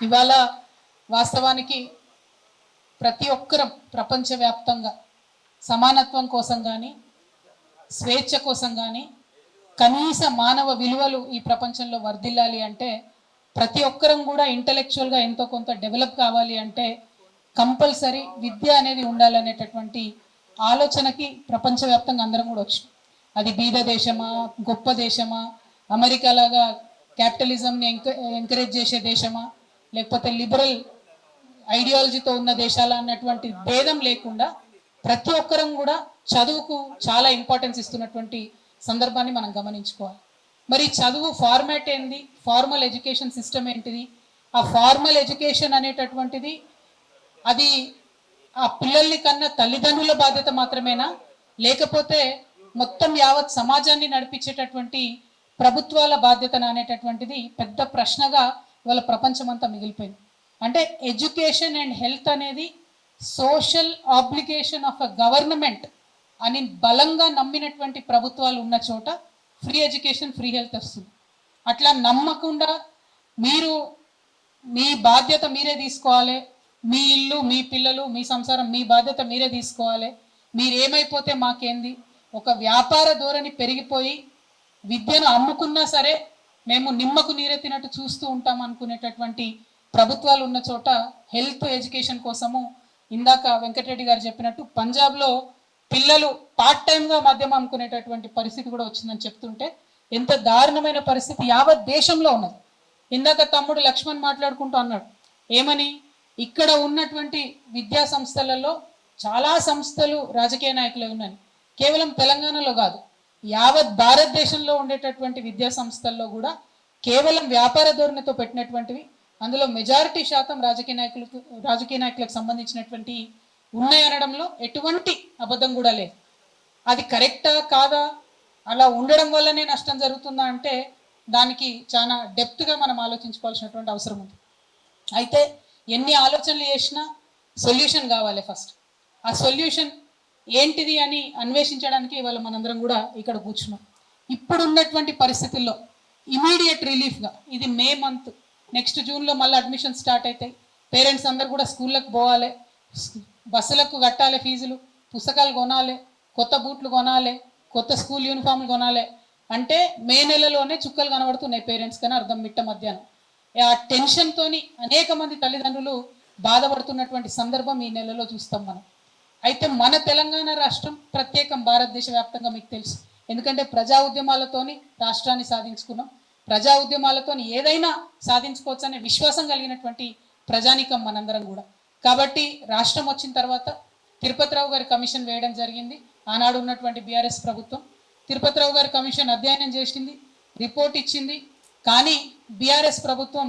ఇవాళ వాస్తవానికి ప్రతి ఒక్కరం ప్రపంచవ్యాప్తంగా సమానత్వం కోసం కానీ స్వేచ్ఛ కోసం కానీ కనీస మానవ విలువలు ఈ ప్రపంచంలో వర్ధిల్లాలి అంటే ప్రతి ఒక్కరం కూడా ఇంటలెక్చువల్గా ఎంతో కొంత డెవలప్ కావాలి అంటే కంపల్సరీ విద్య అనేది ఉండాలనేటటువంటి ఆలోచనకి ప్రపంచవ్యాప్తంగా అందరం కూడా వచ్చాం. అది బీద దేశమా, గొప్ప దేశమా, అమెరికా లాగా క్యాపిటలిజంని ఎంకరేజ్ చేసే దేశమా, లేకపోతే లిబరల్ ఐడియాలజీతో ఉన్న దేశాల అన్నటువంటి భేదం లేకుండా ప్రతి ఒక్కరం కూడా చదువుకు చాలా ఇంపార్టెన్స్ ఇస్తున్నటువంటి సందర్భాన్ని మనం గమనించుకోవాలి. మరి చదువు ఫార్మాట్ ఏంది, ఫార్మల్ ఎడ్యుకేషన్ సిస్టమ్ ఏంటిది, ఆ ఫార్మల్ ఎడ్యుకేషన్ అనేటటువంటిది అది ఆ పిల్లల్ని కన్నా తల్లిదండ్రుల బాధ్యత మాత్రమేనా, లేకపోతే మొత్తం యావత్ సమాజాన్ని నడిపించేటటువంటి ప్రభుత్వాల బాధ్యత అనేటటువంటిది పెద్ద ప్రశ్నగా ఇవాళ ప్రపంచమంతా మిగిలిపోయింది. అంటే ఎడ్యుకేషన్ అండ్ హెల్త్ అనేది social obligation of a government అని బలంగా నమ్మినటువంటి ప్రభుత్వాలు ఉన్న చోట ఫ్రీ ఎడ్యుకేషన్, ఫ్రీ హెల్త్ వస్తుంది. అట్లా నమ్మకుండా మీరు మీ బాధ్యత మీరే తీసుకోవాలి, మీ ఇల్లు, మీ పిల్లలు, మీ సంసారం మీ బాధ్యత మీరే తీసుకోవాలి, మీరేమైపోతే మాకేంది, ఒక వ్యాపార ధోరణి పెరిగిపోయి విద్యను అమ్ముకున్నా సరే మేము నిమ్మకు నీరెత్తినట్టు చూస్తూ ఉంటాం అనుకునేటటువంటి ప్రభుత్వాలు ఉన్న చోట హెల్త్ ఎడ్యుకేషన్ కోసము ఇందాక వెంకటరెడ్డి గారు చెప్పినట్టు పంజాబ్లో పిల్లలు పార్ట్ టైంగా మద్యం అమ్ముకునేటటువంటి పరిస్థితి కూడా వచ్చిందని చెప్తుంటే ఎంత దారుణమైన పరిస్థితి యావత్ దేశంలో ఉన్నది. ఇందాక తమ్ముడు లక్ష్మణ్ మాట్లాడుకుంటూ అన్నాడు ఏమని, ఇక్కడ ఉన్నటువంటి విద్యా సంస్థలలో చాలా సంస్థలు రాజకీయ నాయకులే ఉన్నాయి. కేవలం తెలంగాణలో కాదు, యావత్ భారతదేశంలో ఉండేటటువంటి విద్యా సంస్థల్లో కూడా కేవలం వ్యాపార ధోరణితో పెట్టినటువంటివి, అందులో మెజారిటీ శాతం రాజకీయ నాయకులకు సంబంధించినటువంటి ఉన్నాయనడంలో ఎటువంటి అబద్ధం కూడా లేదు. అది కరెక్టా కాదా, అలా ఉండడం వల్లనే నష్టం జరుగుతుందా అంటే దానికి చాలా డెప్త్గా మనం ఆలోచించుకోవాల్సినటువంటి అవసరం ఉంది. అయితే ఎన్ని ఆలోచనలు చేసినా సొల్యూషన్ కావాలి. ఫస్ట్ ఆ సొల్యూషన్ ఏంటిది అని అన్వేషించడానికి ఇవాళ మనందరం కూడా ఇక్కడ కూర్చున్నాం. ఇప్పుడు ఉన్నటువంటి పరిస్థితుల్లో ఇమీడియట్ రిలీఫ్గా ఇది మే మంత్, నెక్స్ట్ జూన్లో మళ్ళీ అడ్మిషన్ స్టార్ట్ అవుతాయి. పేరెంట్స్ అందరు కూడా స్కూళ్ళకు పోవాలి, బస్సులకు కట్టాలి ఫీజులు, పుస్తకాలు కొనాలి, కొత్త బూట్లు కొనాలి, కొత్త స్కూల్ యూనిఫామ్లు కొనాలి అంటే మే నెలలోనే చుక్కలు కనబడుతున్నాయి పేరెంట్స్ కానీ అర్థం మిట్ట మధ్యాహ్నం. ఆ టెన్షన్తోని అనేక మంది తల్లిదండ్రులు బాధపడుతున్నటువంటి సందర్భం ఈ నెలలో చూస్తాం మనం. అయితే మన తెలంగాణ రాష్ట్రం ప్రత్యేకం భారతదేశ వ్యాప్తంగా మీకు తెలుసు, ఎందుకంటే ప్రజా ఉద్యమాలతోని రాష్ట్రాన్ని సాధించుకున్నాం. ప్రజా ఉద్యమాలతోని ఏదైనా సాధించుకోవచ్చు అనే విశ్వాసం కలిగినటువంటి ప్రజానీకం మనందరం కూడా. కాబట్టి రాష్ట్రం వచ్చిన తర్వాత తిరుపతిరావు గారి కమిషన్ వేయడం జరిగింది. ఆనాడు ఉన్నటువంటి బీఆర్ఎస్ ప్రభుత్వం తిరుపతిరావు గారి కమిషన్ అధ్యయనం చేసింది, రిపోర్ట్ ఇచ్చింది. కానీ బీఆర్ఎస్ ప్రభుత్వం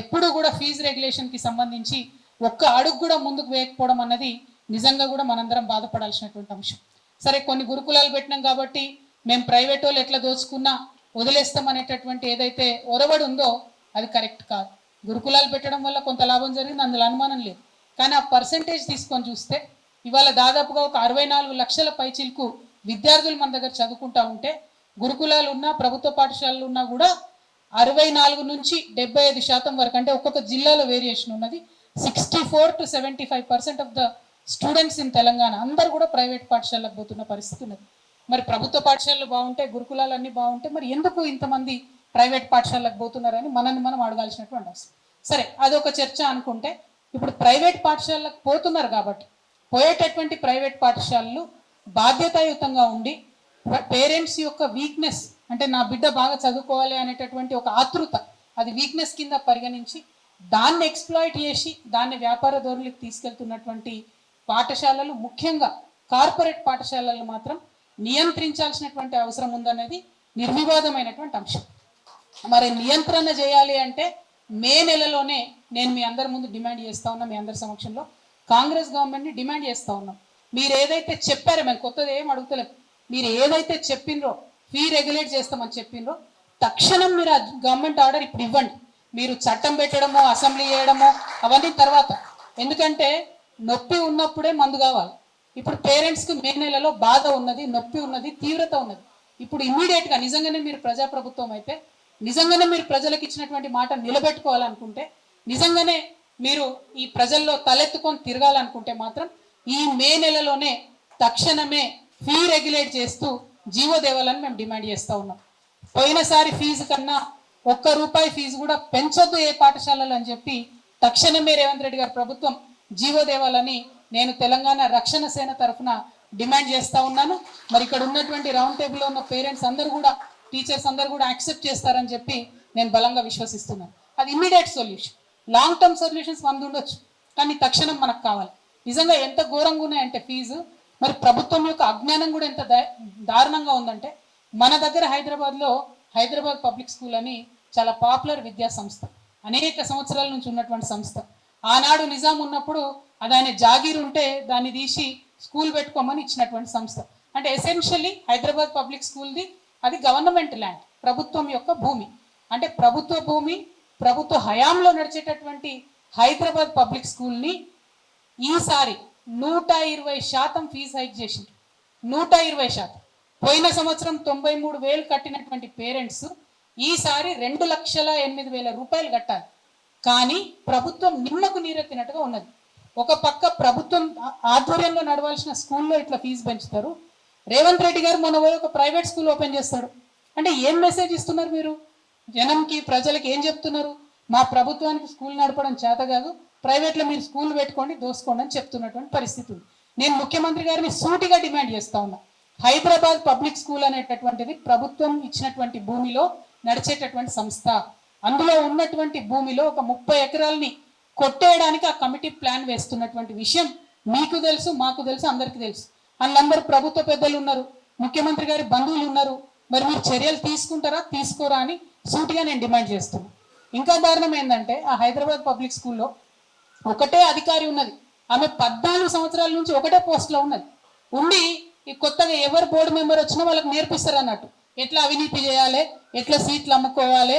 ఎప్పుడూ కూడా ఫీజు రెగ్యులేషన్కి సంబంధించి ఒక్క అడుగు కూడా ముందుకు వేయకపోవడం అన్నది నిజంగా కూడా మనందరం బాధపడాల్సినటువంటి అంశం. సరే కొన్ని గురుకులాలు పెట్టినాం కాబట్టి మేము ప్రైవేట్ వాళ్ళు ఎట్లా దోచుకున్నా వదిలేస్తాం అనేటటువంటి ఏదైతే ఒరవడి ఉందో అది కరెక్ట్ కాదు. గురుకులాలు పెట్టడం వల్ల కొంత లాభం జరిగింది, అందులో అనుమానం లేదు. కానీ ఆ పర్సంటేజ్ తీసుకొని చూస్తే ఇవాళ దాదాపుగా ఒక 64 లక్షల పైచిలకు విద్యార్థులు మన దగ్గర చదువుకుంటా ఉంటే గురుకులాలు ఉన్నా ప్రభుత్వ పాఠశాలలు ఉన్నా కూడా 64 నుంచి 75% వరకు, అంటే ఒక్కొక్క జిల్లాలో వేరియేషన్ ఉన్నది. 64 to 75% of the students in Telangana అందరు కూడా ప్రైవేట్ పాఠశాలకు పోతున్న పరిస్థితి ఉన్నది. మరి ప్రభుత్వ పాఠశాలలు బాగుంటే, గురుకులాలు అన్నీ బాగుంటే మరి ఎందుకు ఇంతమంది ప్రైవేట్ పాఠశాలకు పోతున్నారని మనల్ని మనం అడగాల్సినటువంటి అవసరం. సరే అదొక చర్చ అనుకుంటే, ఇప్పుడు ప్రైవేట్ పాఠశాలకు పోతున్నారు కాబట్టి పోయేటటువంటి ప్రైవేట్ పాఠశాలలు బాధ్యతాయుతంగా ఉండి పేరెంట్స్ యొక్క వీక్నెస్, అంటే నా బిడ్డ బాగా చదువుకోవాలి అనేటటువంటి ఒక ఆతృత, అది వీక్నెస్ కింద పరిగణించి దాన్ని ఎక్స్ప్లాయిట్ చేసి దాన్ని వ్యాపార ధోరణికి తీసుకెళ్తున్నటువంటి పాఠశాలలు, ముఖ్యంగా కార్పొరేట్ పాఠశాలలు మాత్రం నియంత్రించాల్సినటువంటి అవసరం ఉందనేది నిర్వివాదమైనటువంటి అంశం. మరి నియంత్రణ చేయాలి అంటే మే నెలలోనే నేను మీ అందరి ముందు డిమాండ్ చేస్తూ ఉన్నా, మీ అందరి సమక్షంలో కాంగ్రెస్ గవర్నమెంట్ని డిమాండ్ చేస్తూ ఉన్నాం. మీరు ఏదైతే చెప్పారో, మేము కొత్తది ఏం అడుగుతలేం, మీరు ఏదైతే చెప్పినరో ఫీ రెగ్యులేట్ చేస్తామని చెప్పినరో తక్షణం మీరు ఆ గవర్నమెంట్ ఆర్డర్ ఇప్పుడు ఇవ్వండి. మీరు చట్టం పెట్టడమో అసెంబ్లీ చేయడమో అవన్నీ తర్వాత, ఎందుకంటే నొప్పి ఉన్నప్పుడే మందు కావాలి. ఇప్పుడు పేరెంట్స్కి మే నెలలో బాధ ఉన్నది, నొప్పి ఉన్నది, తీవ్రత ఉన్నది. ఇప్పుడు ఇమ్మీడియట్గా నిజంగానే మీరు ప్రజాప్రభుత్వం అయితే, నిజంగానే మీరు ప్రజలకు ఇచ్చినటువంటి మాట నిలబెట్టుకోవాలనుకుంటే నిజంగానే మీరు ఈ ప్రజల్లో తలెత్తుకొని తిరగాలనుకుంటే మాత్రం ఈ మే నెలలోనే తక్షణమే ఫీ రెగ్యులేట్ చేస్తూ జీవో దేవాలని మేము డిమాండ్ చేస్తూ ఉన్నాం. పోయినసారి ఫీజు కన్నా ₹1 ఫీజు కూడా పెంచొద్దు ఏ పాఠశాలలు అని చెప్పి తక్షణమే రేవంత్ రెడ్డి గారి ప్రభుత్వం జీవో దేవాలని నేను తెలంగాణ రక్షణ సేన తరఫున డిమాండ్ చేస్తూ ఉన్నాను. మరి ఇక్కడ ఉన్నటువంటి రౌండ్ టేబుల్లో ఉన్న పేరెంట్స్ అందరూ కూడా, టీచర్స్ అందరూ కూడా యాక్సెప్ట్ చేస్తారని చెప్పి నేను బలంగా విశ్వసిస్తున్నాను. అది immediate solution. Long term solutions 100 ఉండొచ్చు, కానీ తక్షణం మనకు కావాలి. నిజంగా ఎంత ఘోరంగా ఉన్నాయంటే ఫీజు, మరి ప్రభుత్వం యొక్క అజ్ఞానం కూడా ఎంత దారుణంగా ఉందంటే, మన దగ్గర హైదరాబాద్లో హైదరాబాద్ పబ్లిక్ స్కూల్ అని చాలా పాపులర్ విద్యా సంస్థ, అనేక సంవత్సరాల నుంచి ఉన్నటువంటి సంస్థ. ఆనాడు నిజాం ఉన్నప్పుడు అది ఆయన జాగీర్ ఉంటే దాన్ని తీసి స్కూల్ పెట్టుకోమని ఇచ్చినటువంటి సంస్థ. అంటే ఎసెన్షియల్లీ హైదరాబాద్ పబ్లిక్ స్కూల్ది అది గవర్నమెంట్ ల్యాండ్, ప్రభుత్వం యొక్క భూమి. అంటే ప్రభుత్వ భూమి, ప్రభుత్వ హయాంలో నడిచేటటువంటి హైదరాబాద్ పబ్లిక్ స్కూల్ని ఈసారి 120% ఫీజు హైక్ చేసింది. 120%. పోయిన సంవత్సరం 93,000 కట్టినటువంటి పేరెంట్స్ ఈసారి ₹2,08,000 కట్టాలి. కానీ ప్రభుత్వం నిమ్మకు నీరెత్తినట్టుగా ఉన్నది. ఒక పక్క ప్రభుత్వం ఆధ్వర్యంలో నడవాల్సిన స్కూల్లో ఇట్లా ఫీజు పెంచుతారు. రేవంత్ రెడ్డి గారు మొన్న పోయి ఒక ప్రైవేట్ స్కూల్ ఓపెన్ చేస్తాడు. అంటే ఏం మెసేజ్ ఇస్తున్నారు మీరు జనంకి, ప్రజలకి ఏం చెప్తున్నారు? మా ప్రభుత్వానికి స్కూల్ నడపడం చేత కాదు, ప్రైవేట్లో మీరు స్కూల్ పెట్టుకోండి, దోసుకోండి అని చెప్తున్నటువంటి పరిస్థితి ఉంది. నేను ముఖ్యమంత్రి గారిని సూటిగా డిమాండ్ చేస్తా ఉన్నా, హైదరాబాద్ పబ్లిక్ స్కూల్ అనేటటువంటిది ప్రభుత్వం ఇచ్చినటువంటి భూమిలో నడిచేటటువంటి సంస్థ. అందులో ఉన్నటువంటి భూమిలో ఒక 30 ఎకరాలని కొట్టేయడానికి ఆ కమిటీ ప్లాన్ వేస్తున్నటువంటి విషయం మీకు తెలుసు, మాకు తెలుసు, అందరికీ తెలుసు. వాళ్ళందరూ ప్రభుత్వ పెద్దలు ఉన్నారు, ముఖ్యమంత్రి గారి బంధువులు ఉన్నారు. మరి మీరు చర్యలు తీసుకుంటారా, తీసుకోరా అని సూటిగా నేను డిమాండ్ చేస్తున్నాను. ఇంకా దారుణం ఏంటంటే, ఆ హైదరాబాద్ పబ్లిక్ స్కూల్లో ఒకటే అధికారి ఉన్నది. ఆమె 14 సంవత్సరాల నుంచి ఒకటే పోస్ట్లో ఉన్నది. ఉండి ఈ కొత్తగా ఎవరు బోర్డు మెంబర్ వచ్చినా వాళ్ళకి నేర్పిస్తారు అన్నట్టు, ఎట్లా అవినీతి చేయాలి, ఎట్లా సీట్లు అమ్ముకోవాలి,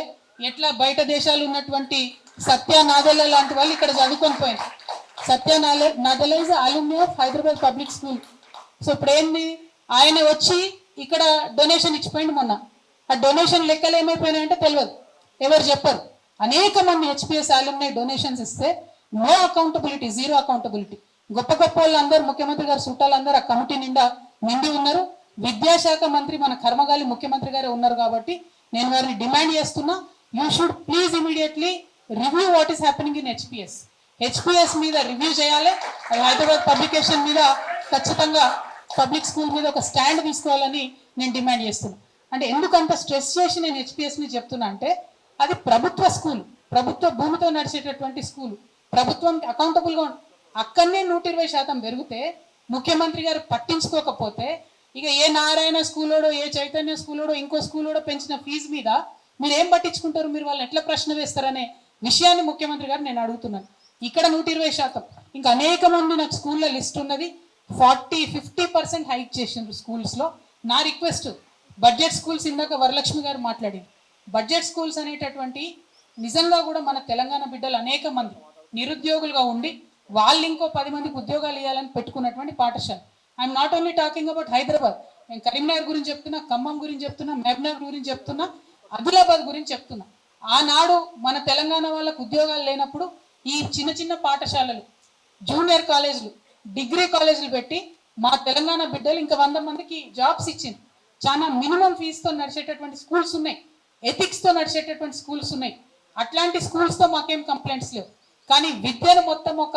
ఎట్లా బయట దేశాలు ఉన్నటువంటి సత్య నాదెల్ల లాంటి వాళ్ళు ఇక్కడ చదువుకొని పోయింది. Satya Nadella is alumni of Hyderabad public school. So ఇప్పుడు ఏంది, ఆయన వచ్చి ఇక్కడ డొనేషన్ ఇచ్చిపోయింది మొన్న. ఆ డొనేషన్ లెక్కలు ఏమైపోయినాయంటే తెలియదు, ఎవరు చెప్పరు. అనేక మంది హెచ్పిఎస్ అలుమ్ని డొనేషన్స్ ఇస్తే నో అకౌంటబిలిటీ, జీరో అకౌంటబిలిటీ. గొప్ప గొప్ప వాళ్ళందరూ, ముఖ్యమంత్రి గారు చుట్టాలందరూ ఆ కమిటీ నిండి ఉన్నారు. విద్యాశాఖ మంత్రి మన కర్మగాలి ముఖ్యమంత్రి గారే ఉన్నారు. కాబట్టి నేను వారిని డిమాండ్ చేస్తున్నా, you should please immediately review what is happening in HPS మీద రివ్యూ చేయాలి. హైదరాబాద్ పబ్లికేషన్ మీద ఖచ్చితంగా పబ్లిక్ స్కూల్ మీద ఒక స్టాండ్ తీసుకోవాలని నేను డిమాండ్ చేస్తున్నా. అంటే ఎందుకంత స్ట్రెస్ చేసి నేను హెచ్పిఎస్ని చెప్తున్నా అంటే, అది ప్రభుత్వ స్కూల్, ప్రభుత్వ భూమితో నడిచేటటువంటి స్కూల్, ప్రభుత్వం అకౌంటబుల్గా అక్కడనే 120% పెరిగితే ముఖ్యమంత్రి గారు పట్టించుకోకపోతే, ఇక ఏ నారాయణ స్కూలోడో, ఏ చైతన్య స్కూలోడో, ఇంకో స్కూలోడో పెంచిన ఫీజు మీద మీరు ఏం పట్టించుకుంటారు? మీరు వాళ్ళని ఎట్లా ప్రశ్న వేస్తారనే విషయాన్ని ముఖ్యమంత్రి గారు నేను అడుగుతున్నాను. ఇక్కడ 120%, ఇంకా అనేక మంది నాకు స్కూల్లో లిస్ట్ ఉన్నది, 40-50% హైక్ చేసిండ్రు స్కూల్స్లో. నా రిక్వెస్ట్, బడ్జెట్ స్కూల్స్, ఇందాక వరలక్ష్మి గారు మాట్లాడింది, బడ్జెట్ స్కూల్స్ అనేటటువంటి నిజంగా కూడా మన తెలంగాణ బిడ్డలు అనేక మంది నిరుద్యోగులుగా ఉండి వాళ్ళు ఇంకో 10 మందికి ఉద్యోగాలు ఇవ్వాలని పెట్టుకున్నటువంటి పాఠశాల. I'm not only talking about Hyderabad, నేను కరీంనగర్ గురించి చెప్తున్నా, ఖమ్మం గురించి చెప్తున్నా, మహబూబ్నగర్ గురించి చెప్తున్నా, ఆదిలాబాద్ గురించి చెప్తున్నా. ఆనాడు మన తెలంగాణ వాళ్ళకు ఉద్యోగాలు లేనప్పుడు ఈ చిన్న చిన్న పాఠశాలలు, జూనియర్ కాలేజీలు, డిగ్రీ కాలేజీలు పెట్టి మా తెలంగాణ బిడ్డలు ఇంకా 100 మందికి జాబ్స్ ఇచ్చింది. చాలా మినిమం ఫీజుతో నడిచేటటువంటి స్కూల్స్ ఉన్నాయి, ఎథిక్స్తో నడిచేటటువంటి స్కూల్స్ ఉన్నాయి. అట్లాంటి స్కూల్స్తో మాకేం కంప్లైంట్స్ లేవు. కానీ విద్యను మొత్తం ఒక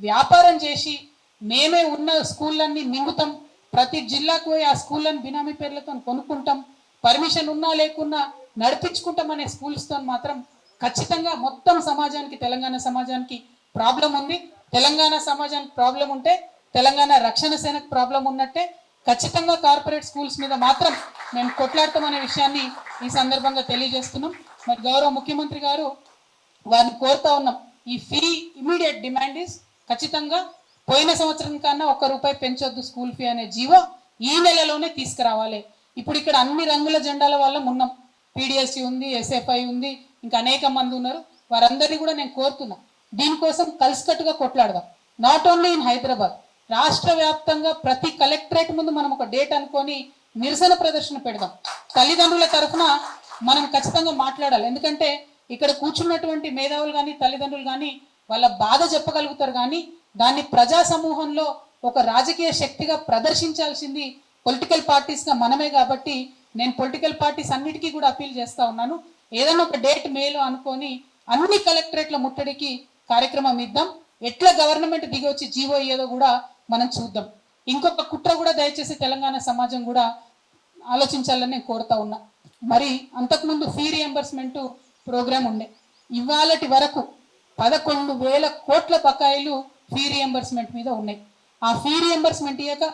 వ్యాపారం చేసి మేమే ఉన్న స్కూళ్ళన్నీ మింగుతాం, ప్రతి జిల్లాకు పోయి ఆ స్కూళ్ళని బినామీ పేర్లతో కొనుక్కుంటాం, పర్మిషన్ ఉన్నా లేకున్నా నడిపించుకుంటాం అనే స్కూల్స్తో మాత్రం ఖచ్చితంగా మొత్తం సమాజానికి, తెలంగాణ సమాజానికి ప్రాబ్లం ఉంది. తెలంగాణ సమాజానికి ప్రాబ్లం ఉంటే తెలంగాణ రక్షణ సేనకు ప్రాబ్లం ఉన్నట్టే. ఖచ్చితంగా కార్పొరేట్ స్కూల్స్ మీద మాత్రం మేము కొట్లాడతామనే విషయాన్ని ఈ సందర్భంగా తెలియజేస్తున్నాం. మరి గౌరవ ముఖ్యమంత్రి గారు వారిని కోరుతా ఉన్నాం, ఈ ఫీ ఇమీడియట్ డిమాండ్ ఇస్ ఖచ్చితంగా పోయిన సంవత్సరం కన్నా ₹1 పెంచొద్దు స్కూల్ ఫీ అనే జీవో ఈ నెలలోనే తీసుకురావాలి. ఇప్పుడు ఇక్కడ అన్ని రంగుల జెండాల వల్ల ఉన్నాం, పీడిఎస్సీ ఉంది, ఎస్ఎఫ్ఐ ఉంది, ఇంకా అనేక మంది ఉన్నారు. వారందరినీ కూడా నేను కోరుతున్నా, దీనికోసం కలిసికట్టుగా కొట్లాడదాం. నాట్ ఓన్లీ ఇన్ హైదరాబాద్, రాష్ట్ర వ్యాప్తంగా ప్రతి కలెక్టరేట్ ముందు మనం ఒక డేట్ అనుకొని నిరసన ప్రదర్శన పెడదాం. తల్లిదండ్రుల తరఫున మనం ఖచ్చితంగా మాట్లాడాలి. ఎందుకంటే ఇక్కడ కూర్చున్నటువంటి మేధావులు కానీ తల్లిదండ్రులు కానీ వాళ్ళ బాధ చెప్పగలుగుతారు, కానీ దాన్ని ప్రజా సమూహంలో ఒక రాజకీయ శక్తిగా ప్రదర్శించాల్సింది పొలిటికల్ పార్టీస్గా మనమే. కాబట్టి నేను పొలిటికల్ పార్టీస్ అన్నిటికీ కూడా అపీల్ చేస్తూ ఉన్నాను, ఏదైనా ఒక డేట్ మేలో అనుకొని అన్ని కలెక్టరేట్ల ముట్టడికి కార్యక్రమం ఇద్దాం. ఎట్లా గవర్నమెంట్ దిగి వచ్చి జీవో ఇయ్యేదో కూడా మనం చూద్దాం. ఇంకొక కుట్ర కూడా దయచేసి తెలంగాణ సమాజం కూడా ఆలోచించాలని నేను కోరుతా ఉన్నా. మరి అంతకుముందు ఫీ రియంబర్స్మెంట్ ప్రోగ్రామ్ ఉండే, ఇవాళటి వరకు 11,000 కోట్ల బకాయిలు ఫీ రియంబర్స్మెంట్ మీద ఉన్నాయి. ఆ ఫీ రియంబర్స్మెంట్ ఇయ్యక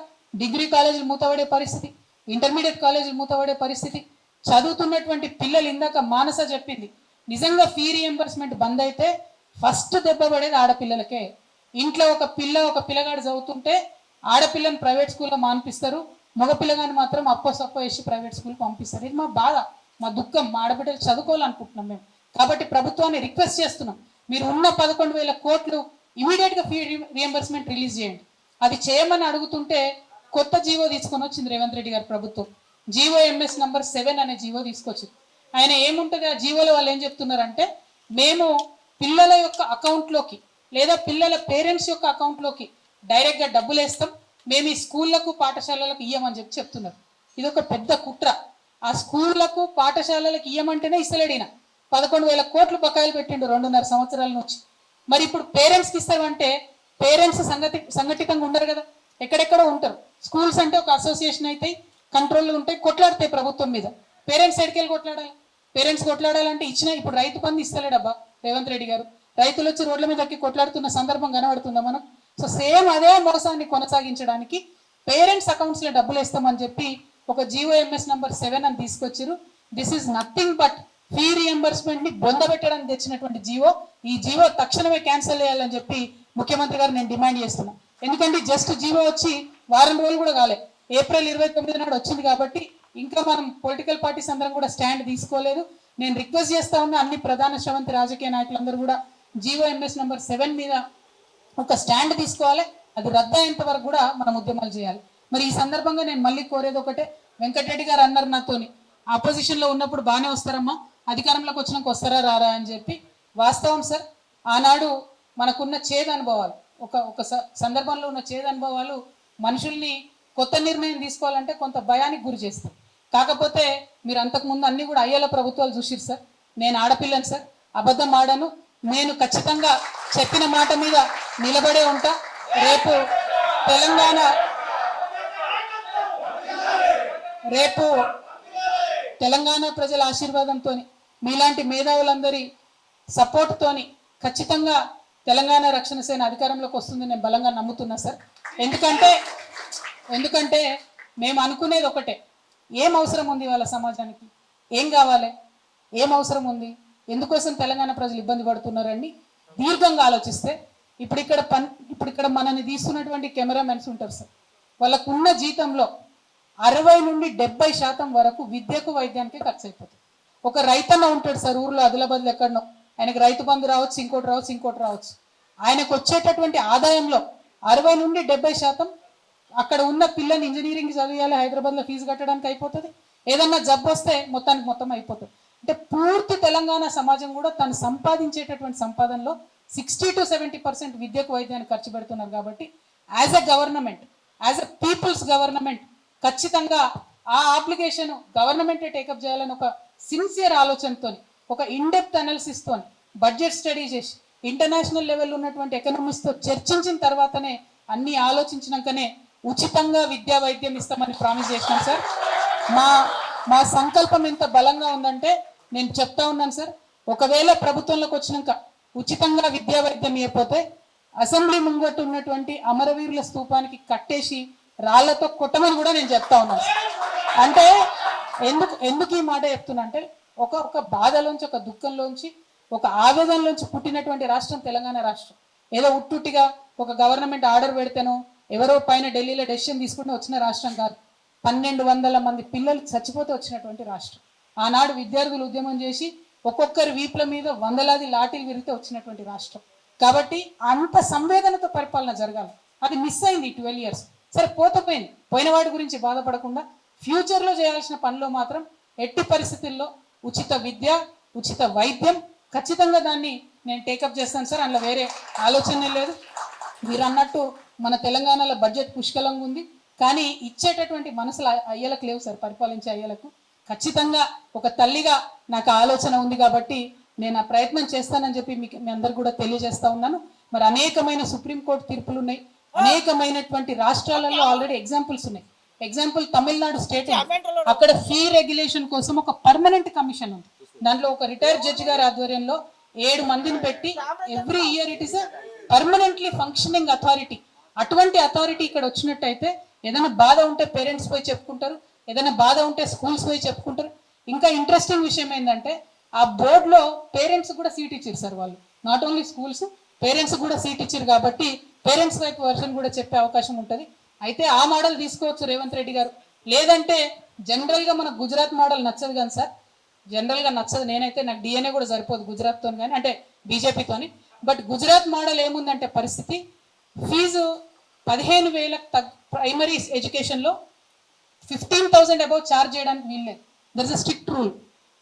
డిగ్రీ కాలేజీలు మూతపడే పరిస్థితి, ఇంటర్మీడియట్ కాలేజీలు మూతపడే పరిస్థితి. చదువుతున్నటువంటి పిల్లలు, ఇందాక మానస చెప్పింది, నిజంగా ఫీ రియంబర్స్మెంట్ బంద్ అయితే ఫస్ట్ దెబ్బ పడేది ఆడపిల్లలకే. ఇంట్లో ఒక పిల్లగాడు చదువుతుంటే ఆడపిల్లని ప్రైవేట్ స్కూల్లో మానిపిస్తారు, మగ పిల్లగాని మాత్రం అప్పసప్ప వేసి ప్రైవేట్ స్కూల్కి పంపిస్తారు. ఇది మా బాధ, మా దుఃఖం. మా ఆడబిడ్డలు చదువుకోవాలనుకుంటున్నాం మేము. కాబట్టి ప్రభుత్వాన్ని రిక్వెస్ట్ చేస్తున్నాం, మీరు ఉన్న 11,000 కోట్లు ఇమీడియట్గా ఫీ రియంబర్స్మెంట్ రిలీజ్ చేయండి. అది చేయమని అడుగుతుంటే కొత్త జీవో తీసుకొని వచ్చింది రేవంత్ రెడ్డి గారి ప్రభుత్వం. జీవో ఎంఎస్ నంబర్ 7 అనే జీవో తీసుకొచ్చింది. ఆయన ఏముంటుంది ఆ జీవోలో, వాళ్ళు ఏం చెప్తున్నారంటే, మేము పిల్లల యొక్క అకౌంట్లోకి లేదా పిల్లల పేరెంట్స్ యొక్క అకౌంట్లోకి డైరెక్ట్గా డబ్బులు వేస్తాం, మేము ఈ స్కూళ్లకు పాఠశాలలకు ఇయ్యమని చెప్తున్నారు. ఇది ఒక పెద్ద కుట్ర. ఆ స్కూళ్లకు పాఠశాలలకు ఇయ్యమంటేనే ఇస్తలేడిన 11,000 కోట్లు బకాయిలు పెట్టిండు 2.5 సంవత్సరాల నుంచి. మరి ఇప్పుడు పేరెంట్స్కి ఇస్తామంటే పేరెంట్స్ సంఘటితంగా ఉండరు కదా, ఎక్కడెక్కడో ఉంటారు. స్కూల్స్ అంటే ఒక అసోసియేషన్ అయితే కంట్రోల్ ఉంటాయి, కొట్లాడతాయి ప్రభుత్వం మీద. పేరెంట్స్ ఎడికెళ్ళి కొట్లాడాలి? పేరెంట్స్ కొట్లాడాలంటే ఇచ్చిన, ఇప్పుడు రైతు బంధు ఇస్తలేడబ్బా రేవంత్ రెడ్డి గారు. రైతులు వచ్చి రోడ్ల మీద ఎక్కి కొట్లాడుతున్న సందర్భం కనబడుతుందా మనం? సో సేమ్ అదే మోసాన్ని కొనసాగించడానికి పేరెంట్స్ అకౌంట్స్లో డబ్బులు వేస్తామని చెప్పి ఒక జీఓఎంఎస్ నంబర్ 7 అని తీసుకొచ్చారు. This is nothing but fee రియంబర్స్మెంట్ని బొందబెట్టడానికి తెచ్చినటువంటి జీవో. ఈ జీవో తక్షణమే క్యాన్సిల్ చేయాలని చెప్పి ముఖ్యమంత్రి గారు నేను డిమాండ్ చేస్తున్నా. ఎందుకంటే జస్ట్ జీవో వచ్చి వారం రోజులు కూడా కాలే, ఏప్రిల్ 29 నాడు వచ్చింది. కాబట్టి ఇంకా మనం పొలిటికల్ పార్టీస్ అందరం కూడా స్టాండ్ తీసుకోలేదు. నేను రిక్వెస్ట్ చేస్తా ఉన్నా అన్ని ప్రధాన శ్రవంతి రాజకీయ నాయకులందరూ కూడా జీఓఎంఎస్ నంబర్ 7 మీద ఒక స్టాండ్ తీసుకోవాలి. అది రద్దు అయ్యేంత వరకు కూడా మనం ఉద్యమాలు చేయాలి. మరి ఈ సందర్భంగా నేను మళ్ళీ కోరేది ఒకటే, వెంకటరెడ్డి గారు అన్నారు నాతోని, ఆపోజిషన్లో ఉన్నప్పుడు బాగానే వస్తారమ్మా, అధికారంలోకి వచ్చినాక వస్తారా రారా అని చెప్పి. వాస్తవం సార్, ఆనాడు మనకున్న చేదు అనుభవాలు, ఒక సందర్భంలో ఉన్న చేదు అనుభవాలు మనుషుల్ని కొత్త నిర్ణయం తీసుకోవాలంటే కొంత భయానికి గురి చేస్తాయి. కాకపోతే మీరు అంతకుముందు అన్నీ కూడా అయ్యేలా ప్రభుత్వాలు చూసిరు సార్. నేను ఆడపిల్లని సార్, అబద్ధం ఆడను. నేను ఖచ్చితంగా చెప్పిన మాట మీద నిలబడే ఉంటా. రేపు తెలంగాణ ప్రజల ఆశీర్వాదంతో, మీలాంటి మేధావులందరి సపోర్ట్తోని ఖచ్చితంగా తెలంగాణ రక్షణ సేన అధికారంలోకి వస్తుంది నేను బలంగా నమ్ముతున్నా సార్. ఎందుకంటే మేము అనుకునేది ఒకటే, ఏం అవసరం ఉంది వాళ్ళ సమాజానికి, ఏం కావాలి, ఏం అవసరం ఉంది, ఎందుకోసం తెలంగాణ ప్రజలు ఇబ్బంది పడుతున్నారండి దీర్ఘంగా ఆలోచిస్తే. ఇప్పుడు ఇక్కడ మనల్ని తీస్తున్నటువంటి కెమెరామెన్స్ ఉంటారు సార్, వాళ్ళకు ఉన్న జీతంలో 60 నుండి 70% వరకు విద్యకు వైద్యానికి ఖర్చు అయిపోతుంది. ఒక రైతన్న ఉంటాడు సార్ ఊర్లో, ఆదిలాబాద్లో ఎక్కడనో, ఆయనకు రైతు బంధు రావచ్చు, ఇంకోటి రావచ్చు. ఆయనకు వచ్చేటటువంటి ఆదాయంలో 60 నుండి 70% అక్కడ ఉన్న పిల్లని ఇంజనీరింగ్ చదివేయాలి, హైదరాబాద్లో ఫీజు కట్టడానికి అయిపోతుంది. ఏదన్నా జబ్బు వస్తే మొత్తం అయిపోతుంది. అంటే పూర్తి తెలంగాణ సమాజం కూడా తను సంపాదించేటటువంటి సంపాదనలో 60 to 70% విద్యకు వైద్యానికి ఖర్చు పెడుతున్నారు. కాబట్టి as a government, as a peoples government ఖచ్చితంగా ఆ అప్లికేషన్ గవర్నమెంటే టేకప్ చేయాలని ఒక సిన్సియర్ ఆలోచనతో, ఒక ఇన్డెప్త్ అనాలిసిస్తో, బడ్జెట్ స్టడీ చేసి ఇంటర్నేషనల్ లెవెల్లో ఉన్నటువంటి ఎకనామిస్ట్తో చర్చించిన తర్వాతనే, అన్ని ఆలోచించినాకనే ఉచితంగా విద్యా వైద్యం ఇస్తామని ప్రామిస్ చేసినాం సార్. మా సంకల్పం ఎంత బలంగా ఉందంటే నేను చెప్తా ఉన్నాను సార్, ఒకవేళ ప్రభుత్వంలోకి వచ్చినాక ఉచితంగా విద్యా వైద్యం ఇవ్వకపోతే అసెంబ్లీ ముంగట్టు ఉన్నటువంటి అమరవీరుల స్తూపానికి కట్టేసి రాళ్లతో కొట్టమని కూడా నేను చెప్తా ఉన్నాను. అంటే ఎందుకు ఈ మాట చెప్తున్నా అంటే, ఒక బాధలోంచి, ఒక దుఃఖంలోంచి, ఒక ఆవేదనలోంచి పుట్టినటువంటి రాష్ట్రం తెలంగాణ రాష్ట్రం. ఏదో ఉట్టుట్టిగా ఒక గవర్నమెంట్ ఆర్డర్ పెడితేనో ఎవరో పైన ఢిల్లీలో డెసిషన్ తీసుకుంటే వచ్చిన రాష్ట్రం కాదు. 1200 మంది పిల్లలు చచ్చిపోతే వచ్చినటువంటి రాష్ట్రం. ఆనాడు విద్యార్థులు ఉద్యమం చేసి ఒక్కొక్కరి వీపుల మీద వందలాది లాఠీలు విరిగితే వచ్చినటువంటి రాష్ట్రం. కాబట్టి అంత సంవేదనతో పరిపాలన జరగాలి. అది మిస్ అయింది 12 years. సరే పోయింది, పోయిన వాటి గురించి బాధపడకుండా ఫ్యూచర్లో చేయాల్సిన పనిలో మాత్రం ఎట్టి పరిస్థితుల్లో ఉచిత విద్య, ఉచిత వైద్యం, ఖచ్చితంగా దాన్ని నేను టేకప్ చేస్తాను సార్. అందులో వేరే ఆలోచనే లేదు. మీరు అన్నట్టు మన తెలంగాణలో బడ్జెట్ పుష్కలంగా ఉంది, కానీ ఇచ్చేటటువంటి మనసులు అయ్యలకు లేవు సార్, పరిపాలించే అయ్యలకు. ఖచ్చితంగా ఒక తల్లిగా నాకు ఆలోచన ఉంది కాబట్టి నేను ఆ ప్రయత్నం చేస్తానని చెప్పి మీకు మీ అందరు కూడా తెలియజేస్తా ఉన్నాను. మరి అనేకమైన సుప్రీంకోర్టు తీర్పులు ఉన్నాయి, అనేకమైనటువంటి రాష్ట్రాలలో ఆల్రెడీ ఎగ్జాంపుల్స్ ఉన్నాయి. ఎగ్జాంపుల్ తమిళనాడు స్టేట్, అక్కడ ఫీ రెగ్యులేషన్ కోసం ఒక పర్మనెంట్ కమిషన్ ఉంది. దాంట్లో ఒక రిటైర్డ్ జడ్జి గారి ఆధ్వర్యంలో 7 మందిని పెట్టి every year it is permanently functioning authority. అటువంటి అథారిటీ ఇక్కడ వచ్చినట్టయితే ఏదైనా బాధ ఉంటే పేరెంట్స్ పోయి చెప్పుకుంటారు, ఏదైనా బాధ ఉంటే స్కూల్స్ పోయి చెప్పుకుంటారు. ఇంకా ఇంట్రెస్టింగ్ విషయం ఏంటంటే ఆ బోర్డులో పేరెంట్స్ కూడా సీట్ ఇచ్చారు సార్. వాళ్ళు నాట్ ఓన్లీ స్కూల్స్, పేరెంట్స్ కూడా సీట్ ఇచ్చారు కాబట్టి పేరెంట్స్ వైపు వర్షన్ కూడా చెప్పే అవకాశం ఉంటుంది. అయితే ఆ మోడల్ తీసుకోవచ్చు రేవంత్ రెడ్డి గారు. లేదంటే జనరల్గా మన గుజరాత్ మోడల్ నచ్చదు కానీ సార్, జనరల్గా నచ్చదు. నేనైతే నాకు డిఎన్ఏ కూడా సరిపోదు గుజరాత్తో కానీ, అంటే బీజేపీతోని. బట్ గుజరాత్ మోడల్ ఏముందంటే పరిస్థితి, ఫీజు 15,000 ప్రైమరీ ఎడ్యుకేషన్లో 15,000 అబౌవ్ ఛార్జ్ చేయడానికి వీల్లేదు. There is a strict rule.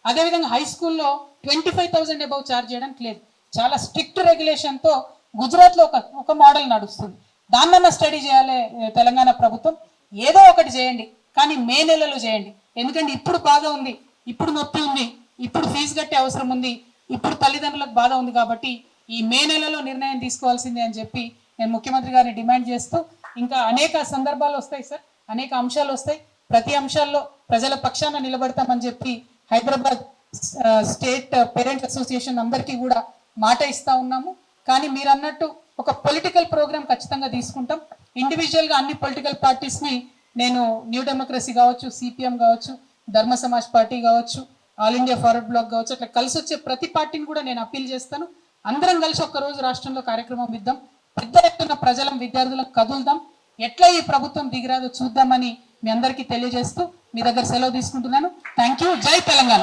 అదేవిధంగా హై స్కూల్లో 25,000 అబౌవ్ ఛార్జ్ చేయడానికి లేదు. చాలా స్ట్రిక్ట్ రెగ్యులేషన్తో గుజరాత్లో ఒక మోడల్ నడుస్తుంది. దాన్నన్నా స్టడీ చేయాలి తెలంగాణ ప్రభుత్వం. ఏదో ఒకటి చేయండి, కానీ మే నెలలో చేయండి. ఎందుకంటే ఇప్పుడు బాధ ఉంది, ఇప్పుడు నొప్పి ఉంది, ఇప్పుడు ఫీజు కట్టే అవసరం ఉంది, ఇప్పుడు తల్లిదండ్రులకు బాధ ఉంది. కాబట్టి ఈ మే నెలలో నిర్ణయం తీసుకోవాల్సిందే అని చెప్పి నేను ముఖ్యమంత్రి గారిని డిమాండ్ చేస్తూ, ఇంకా అనేక సందర్భాలు వస్తాయి సార్, అనేక అంశాలు వస్తాయి. ప్రతి అంశాల్లో ప్రజల పక్షాన నిలబడతామని చెప్పి హైదరాబాద్ స్టేట్ పేరెంట్స్ అసోసియేషన్ అందరికీ కూడా మాట ఇస్తా ఉన్నాము. కానీ మీరు అన్నట్టు ఒక పొలిటికల్ ప్రోగ్రామ్ ఖచ్చితంగా తీసుకుంటాం. ఇండివిజువల్గా అన్ని పొలిటికల్ పార్టీస్ని నేను న్యూ డెమోక్రసీ కావచ్చు, సిపిఎం కావచ్చు, ధర్మ సమాజ్ పార్టీ కావచ్చు, ఆల్ ఇండియా ఫార్వర్డ్ బ్లాక్ కావచ్చు, అట్లా కలిసి వచ్చే ప్రతి పార్టీని కూడా నేను అప్పీల్ చేస్తాను. అందరం కలిసి ఒక్కరోజు రాష్ట్రంలో కార్యక్రమం ఇద్దాం, పెద్ద ఎత్తున ప్రజలం విద్యార్థులకు కదులుదాం, ఎట్లా ఈ ప్రభుత్వం దిగిరాదో చూద్దామని మీ అందరికీ తెలియజేస్తూ మీ దగ్గర సెలవు తీసుకుంటున్నాను. Thank you. జై తెలంగాణ.